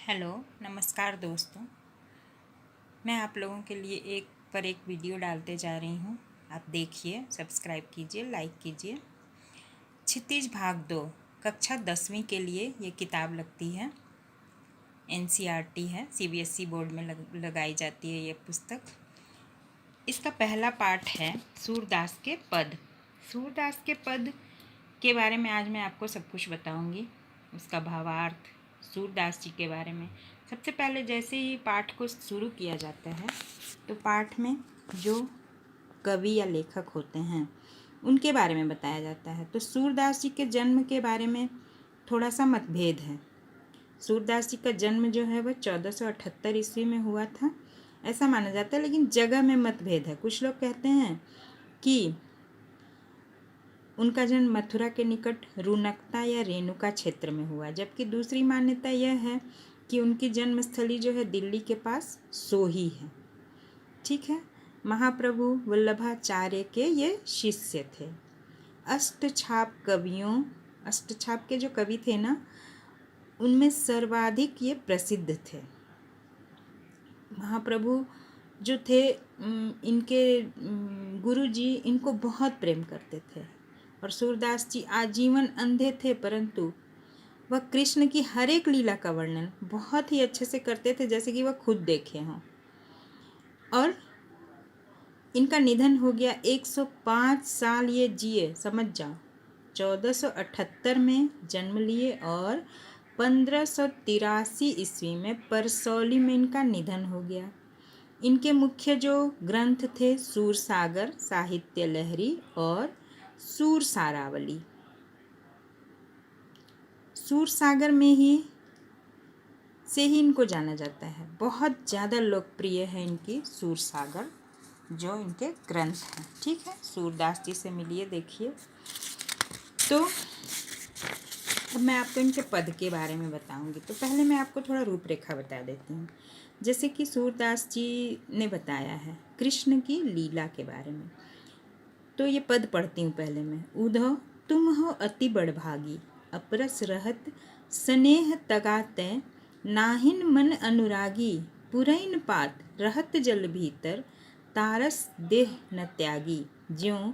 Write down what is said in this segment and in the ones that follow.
Hello नमस्कार दोस्तों। मैं आप लोगों के लिए एक वीडियो डालते जा रही हूँ। आप देखिए, सब्सक्राइब कीजिए, लाइक कीजिए। क्षितिज भाग 2 कक्षा 10वीं के लिए ये किताब लगती है। एनसीईआरटी है, सीबीएसई बोर्ड में लगाई जाती है ये पुस्तक। इसका पहला पाठ है सूरदास के पद। सूरदास के पद के बारे में आज मैं आपको सब कुछ बताऊंगी, उसका भावार्थ, सूरदास जी के बारे में। सबसे पहले जैसे ही पाठ को शुरू किया जाता है तो पाठ में जो कवि या लेखक होते हैं उनके बारे में बताया जाता है। तो सूरदास जी के जन्म के बारे में थोड़ा सा मतभेद है। सूरदास जी का जन्म जो है वह 1478 ईस्वी में हुआ था, ऐसा माना जाता है, लेकिन जगह में मतभेद है। कुछ लोग कहते हैं कि उनका जन्म मथुरा के निकट रुनकता या रेणुका क्षेत्र में हुआ, जबकि दूसरी मान्यता यह है कि उनकी जन्मस्थली जो है दिल्ली के पास सोही है। ठीक है। महाप्रभु वल्लभाचार्य के ये शिष्य थे। अष्टछाप के जो कवि थे ना, उनमें सर्वाधिक ये प्रसिद्ध थे। महाप्रभु जो थे, इनके गुरु जी इनको बहुत प्रेम करते थे। और सूरदास जी आजीवन अंधे थे, परंतु वह कृष्ण की हर एक लीला का वर्णन बहुत ही अच्छे से करते थे, जैसे कि वह खुद देखे हों। और इनका निधन हो गया। 105 साल ये जिए, समझ जाओ। 1478 में जन्म लिए और 1583 ईस्वी में परसौली में इनका निधन हो गया। इनके मुख्य जो ग्रंथ थे सूरसागर, साहित्य लहरी और सूरसारावली। सूरसागर में ही से ही इनको जाना जाता है। बहुत ज़्यादा लोकप्रिय है इनकी सूरसागर, जो इनके ग्रंथ हैं। ठीक है। सूरदास जी से मिलिए, देखिए। तो अब मैं आपको इनके पद के बारे में बताऊंगी। तो पहले मैं आपको थोड़ा रूपरेखा बता देती हूँ। जैसे कि सूरदास जी ने बताया है कृष्ण की लीला के बारे में। तो ये पद पढ़ती हूँ पहले मैं। उधो तुम हो अति बड़भागी, अपरस रहत स्नेह तगाते, नाहिन मन अनुरागी, पुरैन पात रहत जल भीतर, तारस देह न त्यागी, ज्यों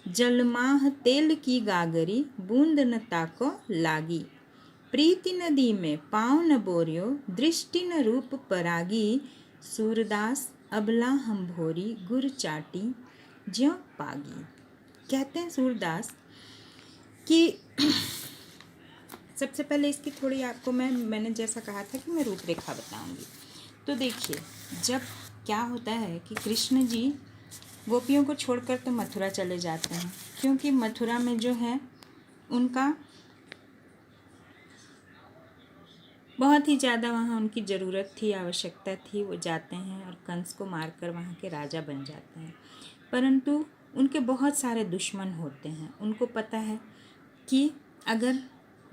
जलमाह तेल की गागरी, बूंद न ताको लागी, प्रीति नदी में पाँव न बोरियो, दृष्टि न रूप परागी, सूरदास अबला हम भोरी, गुर चाटी ज्यों पागी। कहते हैं सूरदास कि सबसे पहले इसकी थोड़ी आपको मैंने जैसा कहा था कि मैं रूपरेखा बताऊंगी। तो देखिए, जब क्या होता है कि कृष्ण जी गोपियों को छोड़कर तो मथुरा चले जाते हैं, क्योंकि मथुरा में जो है उनका बहुत ही ज़्यादा वहाँ उनकी ज़रूरत थी, आवश्यकता थी। वो जाते हैं और कंस को मारकर वहाँ के राजा बन जाते हैं। परंतु उनके बहुत सारे दुश्मन होते हैं। उनको पता है कि अगर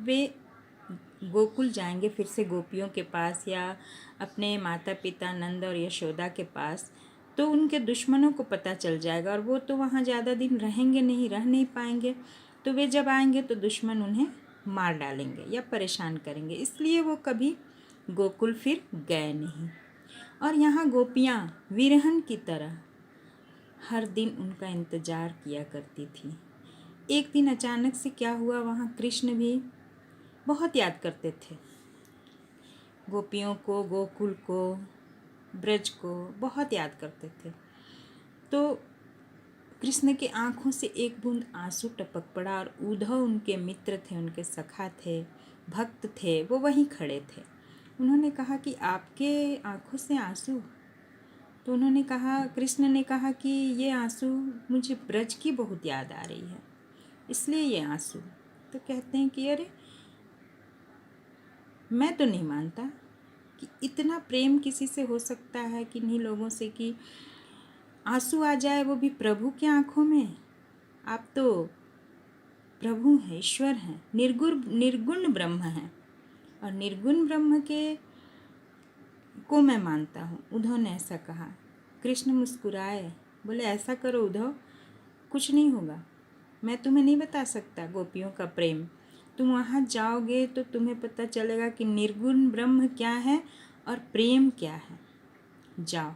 वे गोकुल जाएंगे फिर से गोपियों के पास या अपने माता पिता नंद और यशोदा के पास, तो उनके दुश्मनों को पता चल जाएगा और वो तो वहाँ ज़्यादा दिन रहेंगे नहीं, रह नहीं पाएंगे। तो वे जब आएंगे तो दुश्मन उन्हें मार डालेंगे या परेशान करेंगे। इसलिए वो कभी गोकुल फिर गए नहीं। और यहाँ गोपियाँ विरहन की तरह हर दिन उनका इंतज़ार किया करती थी। एक दिन अचानक से क्या हुआ, वहाँ कृष्ण भी बहुत याद करते थे गोपियों को, गोकुल को, ब्रज को बहुत याद करते थे। तो कृष्ण के आँखों से एक बूंद आंसू टपक पड़ा और उद्धव उनके मित्र थे, उनके सखा थे, भक्त थे, वो वहीं खड़े थे। उन्होंने कहा कि आपके आँखों से आंसू? तो उन्होंने कहा, कृष्ण ने कहा कि ये आंसू मुझे ब्रज की बहुत याद आ रही है, इसलिए ये आंसू। तो कहते हैं कि अरे, मैं तो नहीं मानता कि इतना प्रेम किसी से हो सकता है किन्हीं लोगों से कि आंसू आ जाए, वो भी प्रभु के आँखों में। आप तो प्रभु हैं, ईश्वर हैं, निर्गुण ब्रह्म हैं, और निर्गुण ब्रह्म को मैं मानता हूँ। उद्धव ने ऐसा कहा। कृष्ण मुस्कुराए, बोले ऐसा करो उद्धव, कुछ नहीं होगा, मैं तुम्हें नहीं बता सकता गोपियों का प्रेम, तुम वहाँ जाओगे तो तुम्हें पता चलेगा कि निर्गुण ब्रह्म क्या है और प्रेम क्या है। जाओ।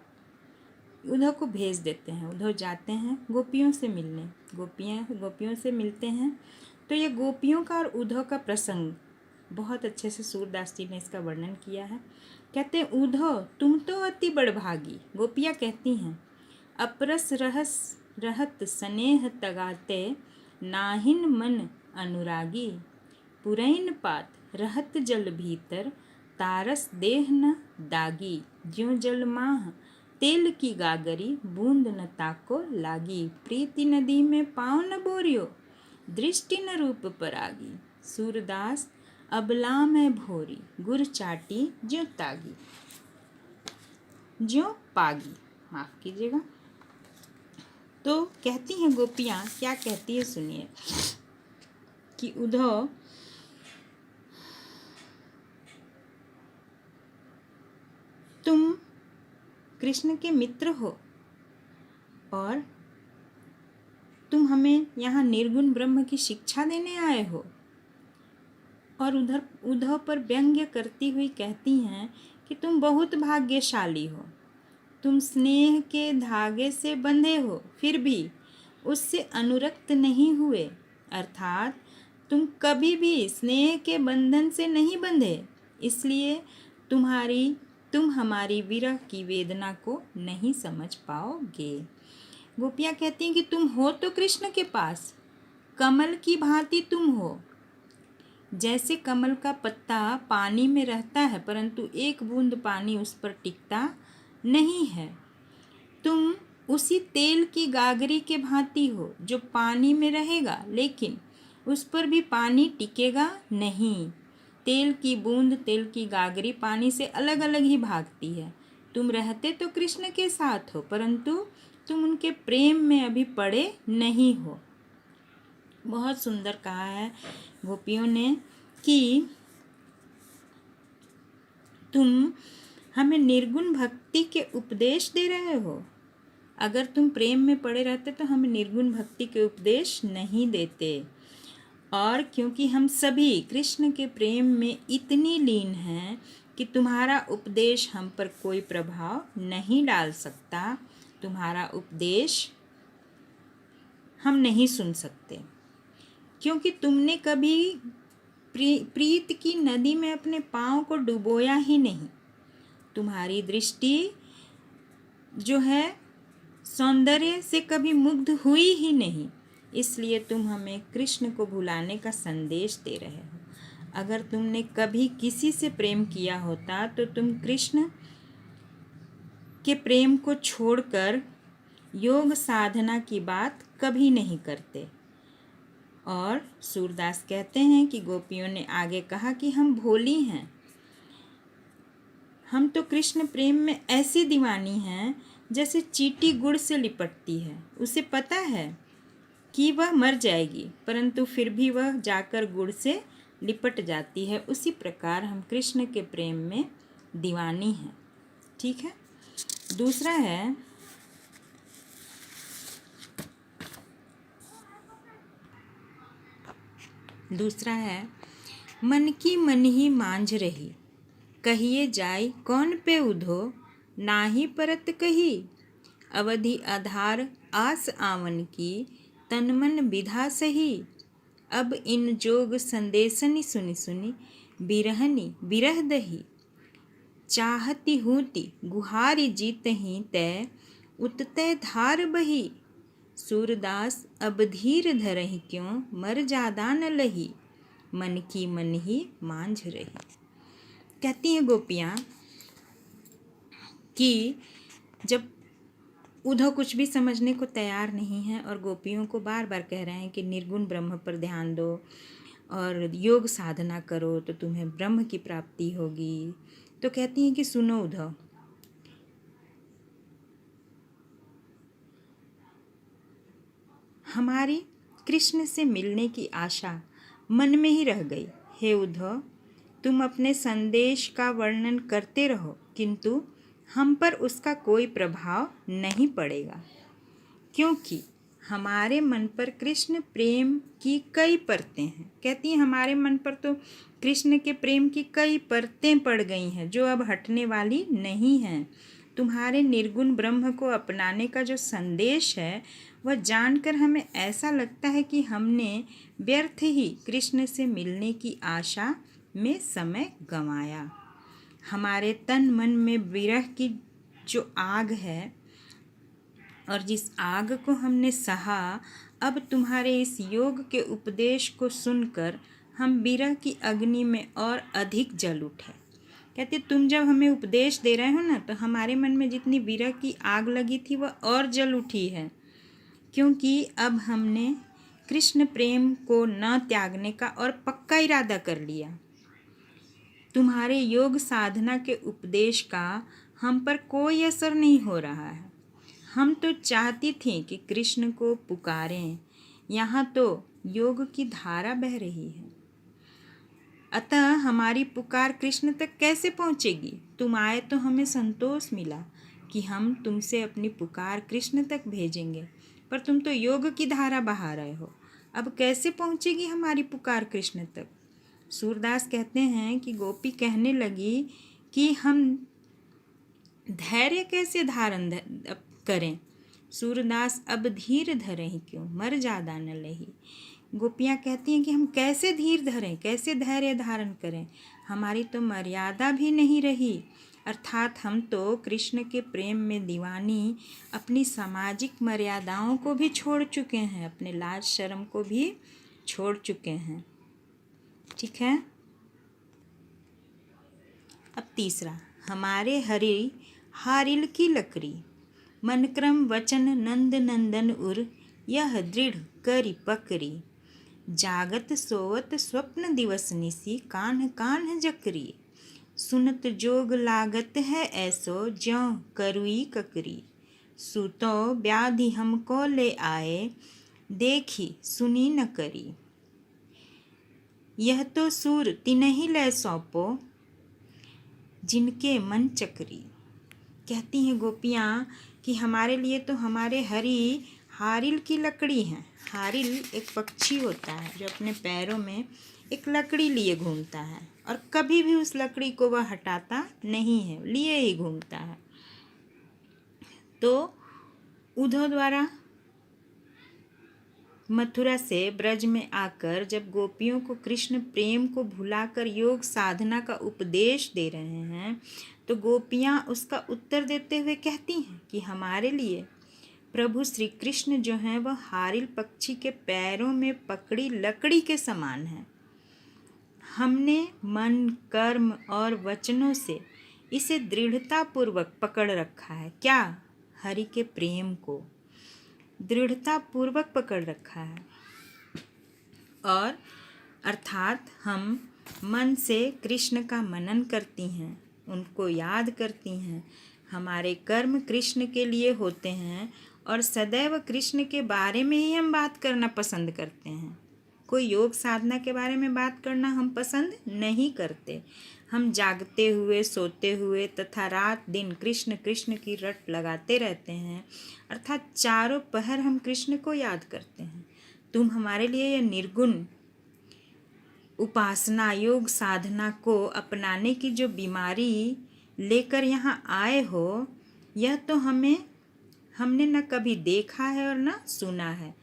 उद्धव को भेज देते हैं। उद्धव जाते हैं गोपियों से मिलने। गोपियों से मिलते हैं। तो ये गोपियों का और उद्धव का प्रसंग बहुत अच्छे से सूरदास जी ने इसका वर्णन किया है। कहते हैं, उद्धव तुम तो अति बड़भागी। गोपियाँ कहती हैं, अपरस रहस रहत स्नेह तगाते, नाहिन मन अनुरागी, पुरैन पात रहत जल भीतर, तारस देह न दागी, ज्यों जल माह तेल की गागरी, बूंद न ताको लागी, प्रीति नदी में पाँव न बोरियो, दृष्टि न रूप परागी, सूरदास अबला में भोरी, गुर चाटी ज्यों तागी, ज्यों पागी, माफ कीजिएगा। तो कहती हैं गोपियाँ, क्या कहती है सुनिए, कि उद्धव तुम कृष्ण के मित्र हो और तुम हमें यहाँ निर्गुण ब्रह्म की शिक्षा देने आए हो। और उद्धव पर व्यंग्य करती हुई कहती हैं कि तुम बहुत भाग्यशाली हो। तुम स्नेह के धागे से बंधे हो, फिर भी उससे अनुरक्त नहीं हुए, अर्थात तुम कभी भी स्नेह के बंधन से नहीं बंधे, इसलिए तुम हमारी विरह की वेदना को नहीं समझ पाओगे। गोपियाँ कहती हैं कि तुम हो तो कृष्ण के पास, कमल की भांति तुम हो। जैसे कमल का पत्ता पानी में रहता है परंतु एक बूंद पानी उस पर टिकता नहीं है, तुम उसी तेल की गागरी के भांति हो जो पानी में रहेगा लेकिन उस पर भी पानी टिकेगा नहीं। तेल की बूंद, तेल की गागरी पानी से अलग अलग ही भागती है। तुम रहते तो कृष्ण के साथ हो परंतु तुम उनके प्रेम में अभी पड़े नहीं हो। बहुत सुंदर कहा है गोपियों ने कि तुम हमें निर्गुण भक्ति के उपदेश दे रहे हो। अगर तुम प्रेम में पड़े रहते तो हमें निर्गुण भक्ति के उपदेश नहीं देते। और क्योंकि हम सभी कृष्ण के प्रेम में इतनी लीन हैं कि तुम्हारा उपदेश हम पर कोई प्रभाव नहीं डाल सकता, तुम्हारा उपदेश हम नहीं सुन सकते, क्योंकि तुमने कभी प्रीत की नदी में अपने पाँव को डुबोया ही नहीं। तुम्हारी दृष्टि जो है सौंदर्य से कभी मुग्ध हुई ही नहीं, इसलिए तुम हमें कृष्ण को भुलाने का संदेश दे रहे हो। अगर तुमने कभी किसी से प्रेम किया होता तो तुम कृष्ण के प्रेम को छोड़कर योग साधना की बात कभी नहीं करते। और सूरदास कहते हैं कि गोपियों ने आगे कहा कि हम भोली हैं, हम तो कृष्ण प्रेम में ऐसी दीवानी हैं जैसे चींटी गुड़ से लिपटती है। उसे पता है कि वह मर जाएगी परंतु फिर भी वह जाकर गुड़ से लिपट जाती है। उसी प्रकार हम कृष्ण के प्रेम में दीवानी हैं। ठीक है। दूसरा है मन की मन ही मांझ रही, कहिए जाय कौन पे उधो, नाही परत कही, अवधि आधार आस आवन की, तन मन विधा सही, अब इन जोग संदेशनि सुनि सुनि, बिरहनि बिरह दही, चाहती हूति गुहारी जीतहि तै, उततै धार बही, सूरदास अब धीर धरहि क्यों, मर जादा न लही, मन की मन ही मांझ रही। कहती हैं गोपियाँ कि जब उद्धव कुछ भी समझने को तैयार नहीं है और गोपियों को बार बार कह रहे हैं कि निर्गुण ब्रह्म पर ध्यान दो और योग साधना करो तो तुम्हें ब्रह्म की प्राप्ति होगी, तो कहती हैं कि सुनो उद्धव, हमारी कृष्ण से मिलने की आशा मन में ही रह गई। हे उद्धव, तुम अपने संदेश का वर्णन करते रहो किंतु हम पर उसका कोई प्रभाव नहीं पड़ेगा, क्योंकि हमारे मन पर कृष्ण प्रेम की कई परतें हैं। कहती हैं हमारे मन पर तो कृष्ण के प्रेम की कई परतें पड़ गई हैं जो अब हटने वाली नहीं हैं। तुम्हारे निर्गुण ब्रह्म को अपनाने का जो संदेश है वह जानकर हमें ऐसा लगता है कि हमने व्यर्थ ही कृष्ण से मिलने की आशा में समय गंवाया। हमारे तन मन में विरह की जो आग है और जिस आग को हमने सहा, अब तुम्हारे इस योग के उपदेश को सुनकर हम विरह की अग्नि में और अधिक जल उठे। कहते तुम जब हमें उपदेश दे रहे हो ना, तो हमारे मन में जितनी विरह की आग लगी थी वह और जल उठी है, क्योंकि अब हमने कृष्ण प्रेम को न त्यागने का और पक्का इरादा कर लिया। तुम्हारे योग साधना के उपदेश का हम पर कोई असर नहीं हो रहा है। हम तो चाहती थी कि कृष्ण को पुकारें, यहाँ तो योग की धारा बह रही है। अतः हमारी पुकार कृष्ण तक कैसे पहुँचेगी? तुम आए तो हमें संतोष मिला कि हम तुमसे अपनी पुकार कृष्ण तक भेजेंगे, पर तुम तो योग की धारा बहा रहे हो। अब कैसे पहुँचेगी हमारी पुकार कृष्ण तक? सूरदास कहते हैं कि गोपी कहने लगी कि हम धैर्य कैसे धारण करें? सूरदास अब धीर धरें क्यों, मर ज्यादा न लही। गोपियाँ कहती हैं कि हम कैसे धीर धरें, कैसे धैर्य धारण करें, हमारी तो मर्यादा भी नहीं रही। अर्थात हम तो कृष्ण के प्रेम में दीवानी अपनी सामाजिक मर्यादाओं को भी छोड़ चुके हैं, अपने लाज शर्म को भी छोड़ चुके हैं। ठीक है। अब तीसरा, हमारे हरि हारिल की लकड़ी, मन क्रम वचन नंद नंदन उर, यह दृढ़ करी पकड़ी, जागत सोवत स्वप्न दिवस निसी, कान्ह कान्ह जकरी, सुनत जोग लागत है ऐसो, ज्यों करुई ककरी, सुतो व्याधि हमको ले आए, देखी सुनी न करी, यह तो सूर तिन्हि लय सौंपो, जिनके मन चकरी। कहती हैं गोपियाँ कि हमारे लिए तो हमारे हरि हारिल की लकड़ी हैं। हारिल एक पक्षी होता है जो अपने पैरों में एक लकड़ी लिए घूमता है और कभी भी उस लकड़ी को वह हटाता नहीं है, लिए ही घूमता है। तो उद्धव द्वारा मथुरा से ब्रज में आकर जब गोपियों को कृष्ण प्रेम को भुलाकर योग साधना का उपदेश दे रहे हैं, तो गोपियाँ उसका उत्तर देते हुए कहती हैं कि हमारे लिए प्रभु श्री कृष्ण जो हैं वह हारिल पक्षी के पैरों में पकड़ी लकड़ी के समान है। हमने मन, कर्म और वचनों से इसे दृढ़तापूर्वक पकड़ रखा है। क्या? हरि के प्रेम को दृढ़तापूर्वक पकड़ रखा है। और अर्थात हम मन से कृष्ण का मनन करती हैं, उनको याद करती हैं। हमारे कर्म कृष्ण के लिए होते हैं और सदैव कृष्ण के बारे में ही हम बात करना पसंद करते हैं। कोई योग साधना के बारे में बात करना हम पसंद नहीं करते। हम जागते हुए, सोते हुए तथा रात दिन कृष्ण कृष्ण की रट लगाते रहते हैं, अर्थात चारों पहर हम कृष्ण को याद करते हैं। तुम हमारे लिए यह निर्गुण उपासना योग साधना को अपनाने की जो बीमारी लेकर यहाँ आए हो, यह तो हमने न कभी देखा है और न सुना है।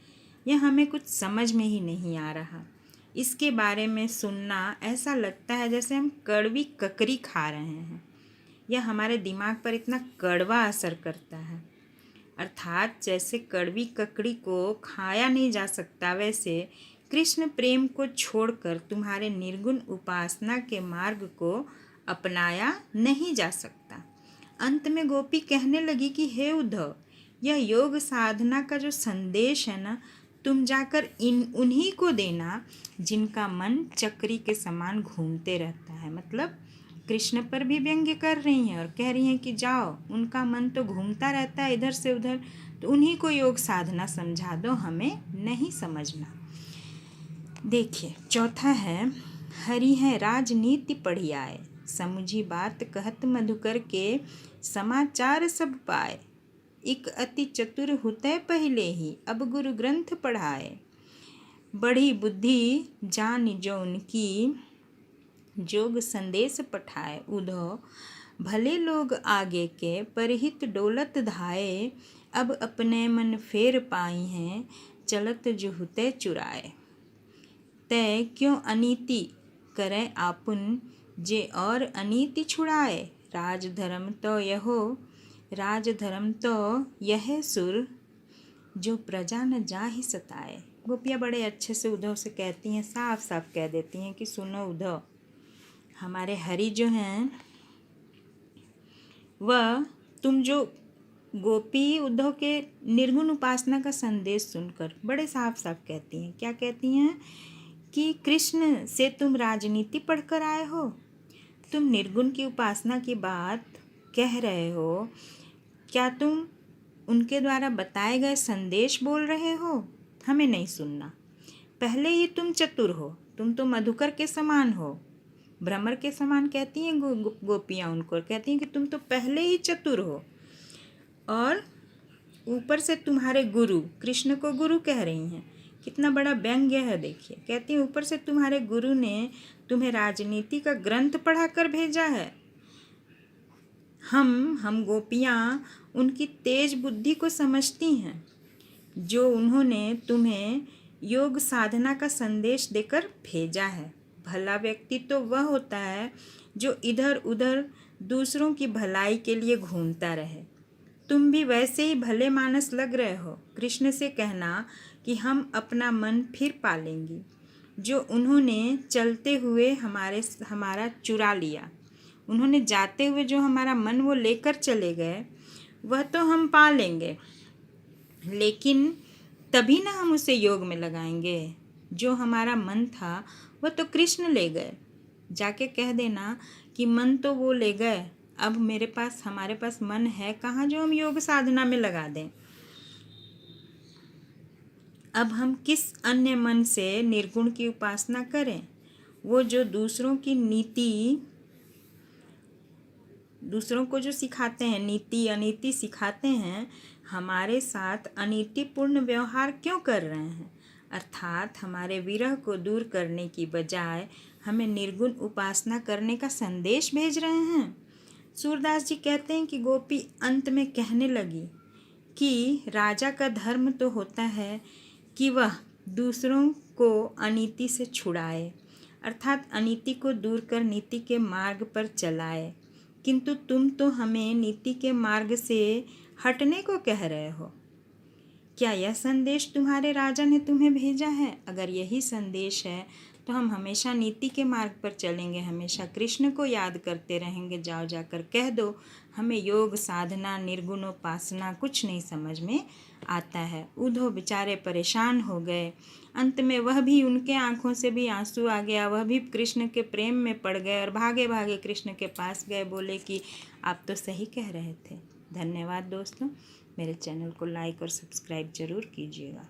यह हमें कुछ समझ में ही नहीं आ रहा। इसके बारे में सुनना ऐसा लगता है जैसे हम कड़वी ककड़ी खा रहे हैं। यह हमारे दिमाग पर इतना कड़वा असर करता है। अर्थात जैसे कड़वी ककड़ी को खाया नहीं जा सकता, वैसे कृष्ण प्रेम को छोड़कर तुम्हारे निर्गुण उपासना के मार्ग को अपनाया नहीं जा सकता। अंत में गोपी कहने लगी कि हे उद्धव, यह योग साधना का जो संदेश है ना, तुम जाकर उन्हीं को देना जिनका मन चक्री के समान घूमते रहता है। मतलब कृष्ण पर भी व्यंग्य कर रही हैं और कह रही हैं कि जाओ, उनका मन तो घूमता रहता है इधर से उधर, तो उन्हीं को योग साधना समझा दो, हमें नहीं समझना। देखिए चौथा है, हरि है राजनीति पढ़ी आए, समुझी बात कहत मधुकर के, समाचार सब पाए, इक अति चतुर हुतै पहिले ही, अब गुरु ग्रंथ पढ़ाए। बड़ी बुद्धि जान जौन की, जोग संदेश पठाए। उधो भले लोग आगे के, परहित डोलत धाये। अब अपने मन फेर पाई हैं, चलत जो हुते चुराए। तै क्यों अनीति करे आपुन, जे और अनीति छुड़ाए। राजधर्म तो यह सुर, जो प्रजा न जाहि सताए। गोपियाँ बड़े अच्छे से उद्धव से कहती हैं, साफ साफ कह देती हैं कि सुनो उद्धव, हमारे हरि जो हैं वह, तुम जो गोपी उद्धव के निर्गुण उपासना का संदेश सुनकर बड़े साफ साफ कहती हैं। क्या कहती हैं कि कृष्ण से तुम राजनीति पढ़कर आए हो, तुम निर्गुण की उपासना की बात कह रहे हो, क्या तुम उनके द्वारा बताए गए संदेश बोल रहे हो? हमें नहीं सुनना। पहले ही तुम चतुर हो, तुम तो मधुकर के समान हो, भ्रमर के समान कहती हैं गोपियाँ उनको, कहती हैं कि तुम तो पहले ही चतुर हो, और ऊपर से तुम्हारे गुरु, कृष्ण को गुरु कह रही हैं, कितना बड़ा व्यंग्य है देखिए। कहती हैं ऊपर से तुम्हारे गुरु ने तुम्हें राजनीति का ग्रंथ पढ़ा कर भेजा है। हम गोपियाँ उनकी तेज बुद्धि को समझती हैं, जो उन्होंने तुम्हें योग साधना का संदेश देकर भेजा है। भला व्यक्ति तो वह होता है जो इधर उधर दूसरों की भलाई के लिए घूमता रहे। तुम भी वैसे ही भले मानस लग रहे हो। कृष्ण से कहना कि हम अपना मन फिर पालेंगी, जो उन्होंने चलते हुए हमारा चुरा लिया। उन्होंने जाते हुए जो हमारा मन वो लेकर चले गए, वह तो हम पा लेंगे, लेकिन तभी ना हम उसे योग में लगाएंगे। जो हमारा मन था वह तो कृष्ण ले गए। जाके कह देना कि मन तो वो ले गए, अब हमारे पास मन है कहाँ जो हम योग साधना में लगा दें। अब हम किस अन्य मन से निर्गुण की उपासना करें? वो जो दूसरों को जो सिखाते हैं, नीति अनीति सिखाते हैं, हमारे साथ अनीतिपूर्ण व्यवहार क्यों कर रहे हैं? अर्थात हमारे विरह को दूर करने की बजाय हमें निर्गुण उपासना करने का संदेश भेज रहे हैं। सूरदास जी कहते हैं कि गोपी अंत में कहने लगी कि राजा का धर्म तो होता है कि वह दूसरों को अनीति से छुड़ाए, अर्थात अनीति को दूर कर नीति के मार्ग पर चलाए, किंतु तुम तो हमें नीति के मार्ग से हटने को कह रहे हो। क्या यह संदेश तुम्हारे राजा ने तुम्हें भेजा है? अगर यही संदेश है तो हम हमेशा नीति के मार्ग पर चलेंगे, हमेशा कृष्ण को याद करते रहेंगे। जाओ जाकर कह दो, हमें योग साधना निर्गुण उपासना कुछ नहीं समझ में आता है। उद्धव बेचारे परेशान हो गए। अंत में वह भी, उनके आंखों से भी आंसू आ गया, वह भी कृष्ण के प्रेम में पड़ गए और भागे भागे कृष्ण के पास गए, बोले कि आप तो सही कह रहे थे। धन्यवाद दोस्तों, मेरे चैनल को लाइक और सब्सक्राइब ज़रूर कीजिएगा।